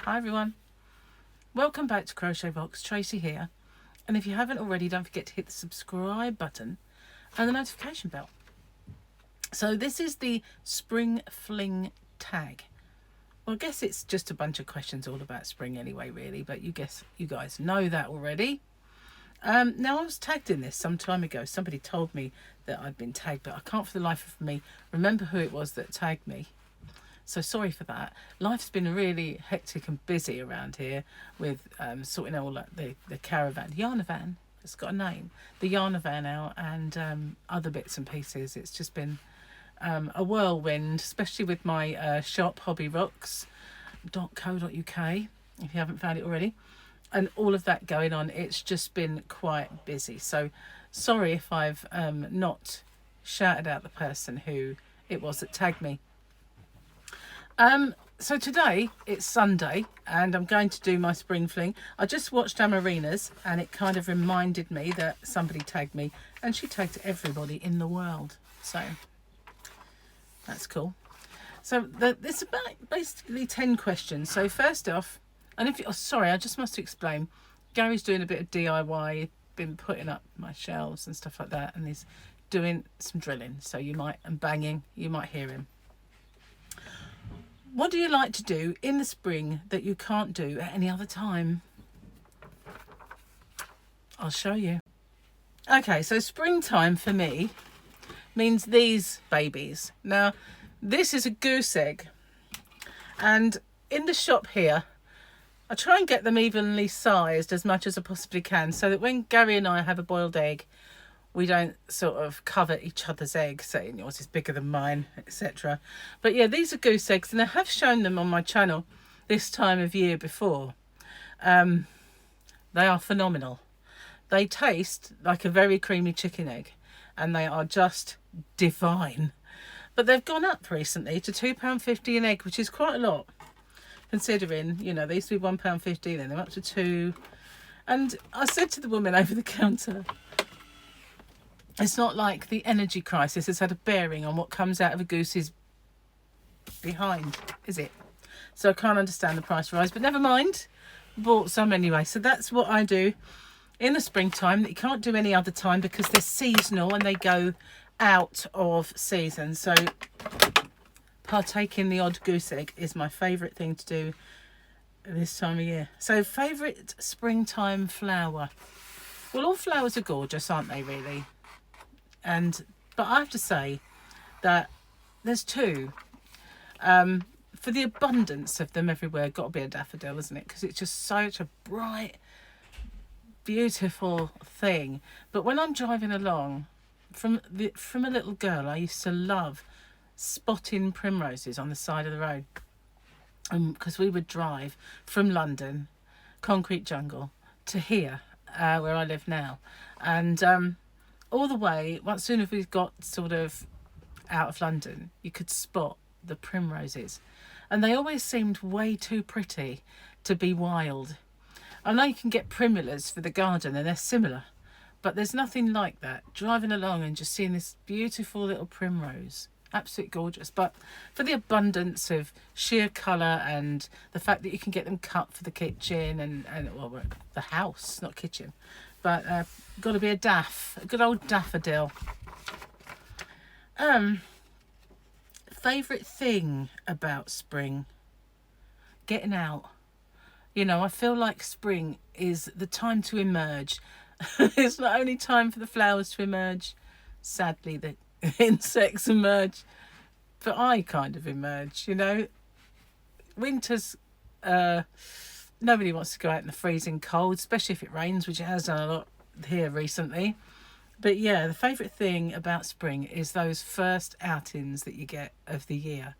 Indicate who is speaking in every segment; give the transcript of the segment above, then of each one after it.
Speaker 1: Hi everyone, welcome back to Crochet Box. Tracy here, and if you haven't already, don't forget to hit the subscribe button and the notification bell. So this is the Springfling tag. Well, I guess it's just a bunch of questions all about spring anyway, really, but you guys know that already. Now, I was tagged in this some time ago. Somebody told me that I'd been tagged, but I can't for the life of me remember who it was that tagged me. So sorry for that. Life's been really hectic and busy around here with sorting all the caravan, yarnavan, it's got a name, the yarnavan out, and other bits and pieces. It's just been a whirlwind, especially with my shop, hobbyrocks.co.uk, if you haven't found it already, and all of that going on. It's just been quite busy. So sorry if I've not shouted out the person who it was that tagged me. So today it's Sunday and I'm going to do my spring fling. I just watched Amarina's and it kind of reminded me that somebody tagged me, and she tagged everybody in the world. So that's cool. So there's about basically 10 questions. So first off, and if sorry, I just must explain, Gary's doing a bit of DIY, been putting up my shelves and stuff like that, and he's doing some drilling. So and banging, you might hear him. What do you like to do in the spring that you can't do at any other time? I'll show you. Okay, so springtime for me means these babies. Now, this is a goose egg. And in the shop here, I try and get them evenly sized as much as I possibly can, so that when Gary and I have a boiled egg, we don't sort of cover each other's eggs, saying yours is bigger than mine, etc. But yeah, these are goose eggs, and I have shown them on my channel this time of year before. They are phenomenal. They taste like a very creamy chicken egg, and they are just divine. But they've gone up recently to £2.50 an egg, which is quite a lot, considering, you know, they used to be £1.50, then they're up to £2. And I said to the woman over the counter, it's not like the energy crisis has had a bearing on what comes out of a goose's behind, is it? So I can't understand the price rise, but never mind. Bought some anyway. So that's what I do in the springtime that you can't do any other time, because they're seasonal and they go out of season. So partake in the odd goose egg is my favourite thing to do this time of year. So favourite springtime flower. Well, all flowers are gorgeous, aren't they, really? But I have to say that there's two. For the abundance of them everywhere, got to be a daffodil, isn't it? Because it's just such a bright, beautiful thing. But when I'm driving along, from a little girl, I used to love spotting primroses on the side of the road. Because we would drive from London, concrete jungle, to here, where I live now. And all the way, once soon as we got sort of out of London, you could spot the primroses. And they always seemed way too pretty to be wild. I know you can get primulas for the garden and they're similar, but there's nothing like that. Driving along and just seeing this beautiful little primrose. Absolutely gorgeous. But for the abundance of sheer colour and the fact that you can get them cut for the kitchen and well, the house, not kitchen. But got to be a good old daffodil. Favourite thing about spring? Getting out. You know, I feel like spring is the time to emerge. It's not only time for the flowers to emerge. Sadly, the insects emerge. But I kind of emerge, you know. Winter's... nobody wants to go out in the freezing cold, especially if it rains, which it has done a lot here recently. But yeah, the favourite thing about spring is those first outings that you get of the year.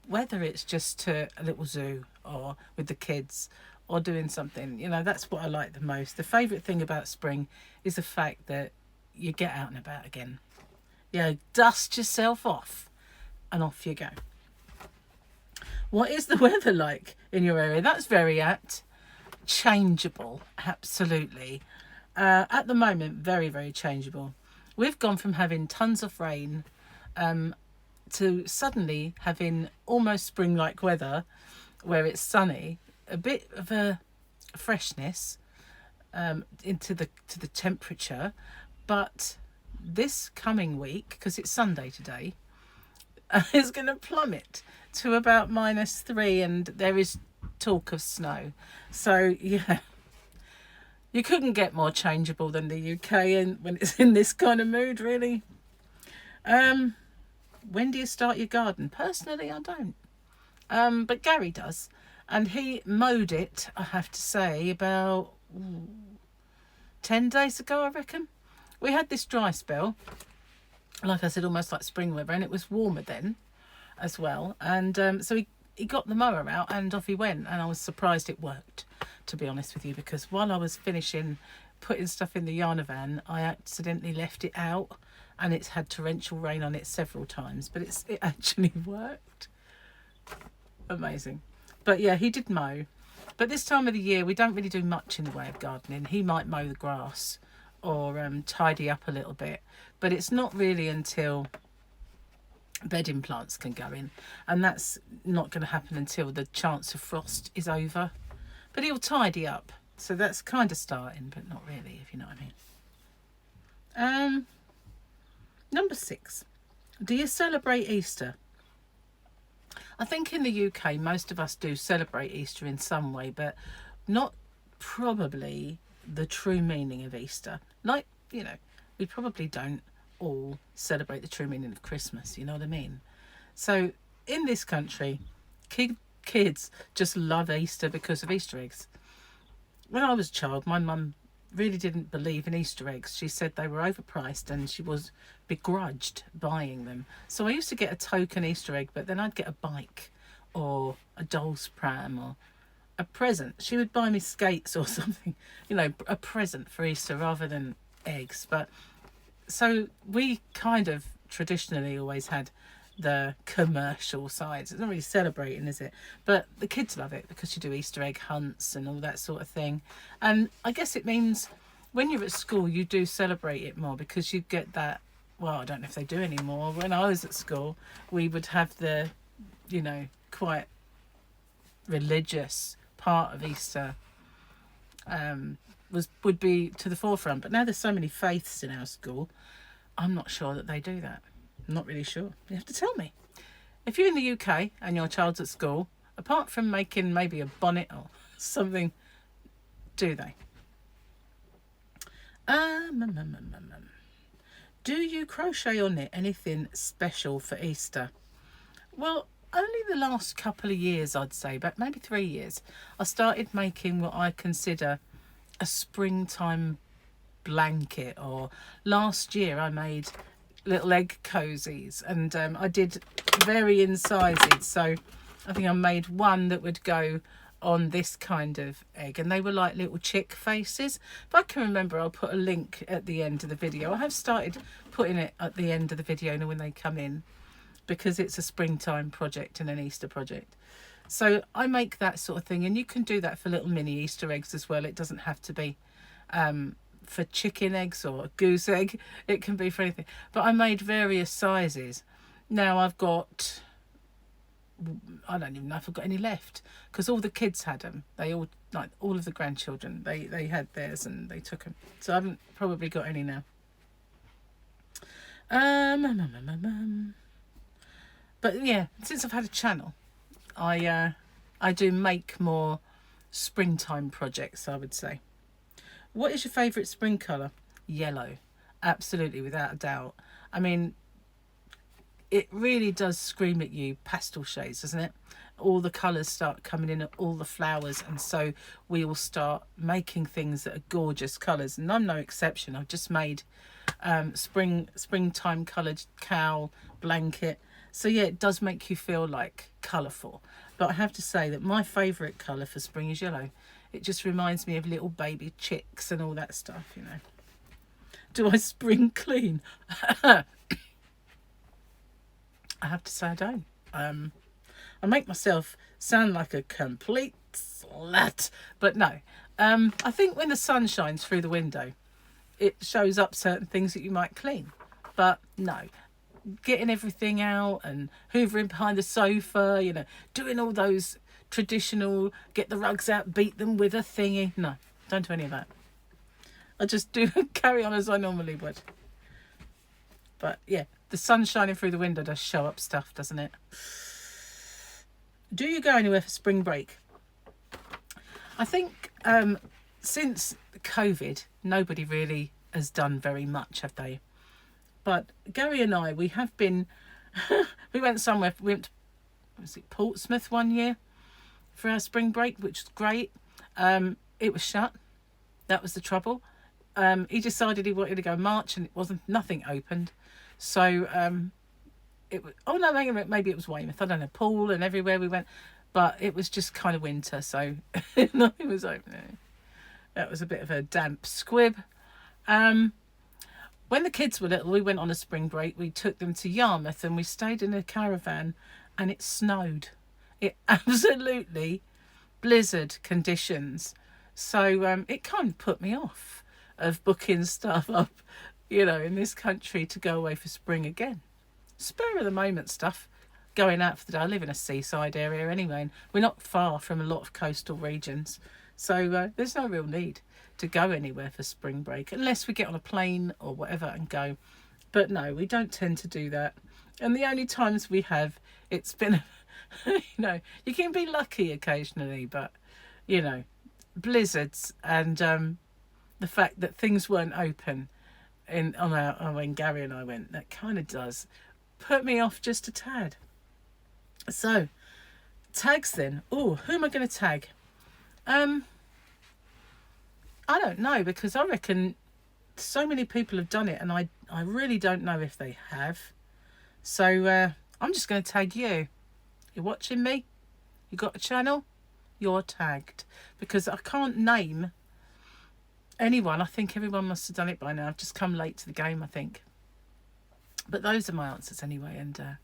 Speaker 1: Whether it's just to a little zoo or with the kids or doing something, you know, that's what I like the most. The favourite thing about spring is the fact that you get out and about again. You know, dust yourself off and off you go. What is the weather like in your area? That's very apt. Changeable, absolutely. At the moment, very, very changeable. We've gone from having tons of rain to suddenly having almost spring-like weather where it's sunny a bit of a freshness into the temperature, but this coming week, because it's Sunday today, is going to plummet to about -3, and there is talk of snow. So yeah, you couldn't get more changeable than the UK, and when it's in this kind of mood, really. When do you start your garden? Personally, I don't. But Gary does, and he mowed it, I have to say, about 10 days ago, I reckon. We had this dry spell, like I said, almost like spring weather, and it was warmer then as well. And so he got the mower out and off he went, and I was surprised it worked, to be honest with you, because while I was finishing putting stuff in the yarn van, I accidentally left it out, and it's had torrential rain on it several times, but it actually worked. Amazing. But yeah, he did mow. But this time of the year, we don't really do much in the way of gardening. He might mow the grass or tidy up a little bit, but it's not really until bedding plants can go in, and that's not going to happen until the chance of frost is over. But he'll tidy up, so that's kind of starting, but not really, if you know what I mean. Number 6, do you celebrate Easter? I think in the UK most of us do celebrate Easter in some way, but not probably the true meaning of Easter. Like, you know, we probably don't all celebrate the true meaning of Christmas, you know what I mean? So in this country, kids just love Easter because of Easter eggs. When I was a child, my mum really didn't believe in Easter eggs. She said they were overpriced and she was begrudged buying them. So I used to get a token Easter egg, but then I'd get a bike or a doll's pram or a present. She would buy me skates or something, you know, a present for Easter rather than eggs. But so we kind of traditionally always had the commercial sides. It's not really celebrating, is it? But the kids love it because you do Easter egg hunts and all that sort of thing. And I guess it means when you're at school, you do celebrate it more because you get that, well, I don't know if they do anymore. When I was at school, we would have the, you know, quite religious part of Easter would be to the forefront. But now there's so many faiths in our school, I'm not sure that they do that. I'm not really sure. You have to tell me. If you're in the UK and your child's at school, apart from making maybe a bonnet or something, do they? Do you crochet or knit anything special for Easter? Well, only the last couple of years, I'd say, but maybe 3 years, I started making what I consider a springtime blanket. Or last year I made little egg cozies, and I did varying sizes. So I think I made one that would go on this kind of egg, and they were like little chick faces. If I can remember, I'll put a link at the end of the video. I have started putting it at the end of the video when they come in, because it's a springtime project and an Easter project. So I make that sort of thing, and you can do that for little mini Easter eggs as well. It doesn't have to be for chicken eggs or a goose egg. It can be for anything. But I made various sizes. Now I've got, I don't even know if I've got any left, because all the kids had them. They all, like all of the grandchildren, they had theirs and they took them. So I haven't probably got any now. But yeah, since I've had a channel, I do make more springtime projects, I would say. What is your favourite spring colour? Yellow. Absolutely, without a doubt. I mean, it really does scream at you pastel shades, doesn't it? All the colours start coming in, all the flowers, and so we all start making things that are gorgeous colours. And I'm no exception. I've just made springtime coloured cowl blanket. So yeah, it does make you feel like colourful. But I have to say that my favourite colour for spring is yellow. It just reminds me of little baby chicks and all that stuff, you know. Do I spring clean? I have to say I don't. I make myself sound like a complete slut, but no. I think when the sun shines through the window, it shows up certain things that you might clean. But no, getting everything out and hoovering behind the sofa, you know, doing all those traditional, get the rugs out, beat them with a thingy. No, don't do any of that. I just do carry on as I normally would. But yeah, the sun shining through the window does show up stuff, doesn't it? Do you go anywhere for spring break? I think since COVID, nobody really has done very much, have they? But Gary and I, we have been, we went somewhere, we went to, was it Portsmouth one year for our spring break, which was great. It was shut. That was the trouble. He decided he wanted to go March and it wasn't, nothing opened. So it was, oh no, maybe it was Weymouth. I don't know, Poole and everywhere we went. But it was just kind of winter, so nothing was opening. That was a bit of a damp squib. When the kids were little, we went on a spring break. We took them to Yarmouth and we stayed in a caravan and it snowed. It absolutely blizzard conditions. So it kind of put me off of booking stuff up, you know, in this country to go away for spring again. Spur of the moment stuff. Going out for the day. I live in a seaside area anyway, and we're not far from a lot of coastal regions, so there's no real need to go anywhere for spring break unless we get on a plane or whatever and go. But no, we don't tend to do that, and the only times we have, it's been you know, you can be lucky occasionally, but you know, blizzards and the fact that things weren't open when Gary and I went, that kind of does put me off just a tad. So, tags then. Oh, who am I going to tag? I don't know, because I reckon so many people have done it and I really don't know if they have. So, I'm just going to tag you. You're watching me? You got a channel? You're tagged. Because I can't name anyone. I think everyone must have done it by now. I've just come late to the game, I think. But those are my answers anyway, and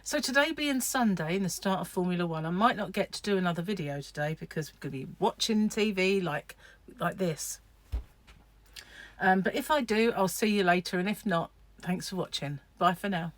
Speaker 1: so today being Sunday and the start of Formula One, I might not get to do another video today because we're going to be watching TV like this. But if I do, I'll see you later, and if not, thanks for watching. Bye for now.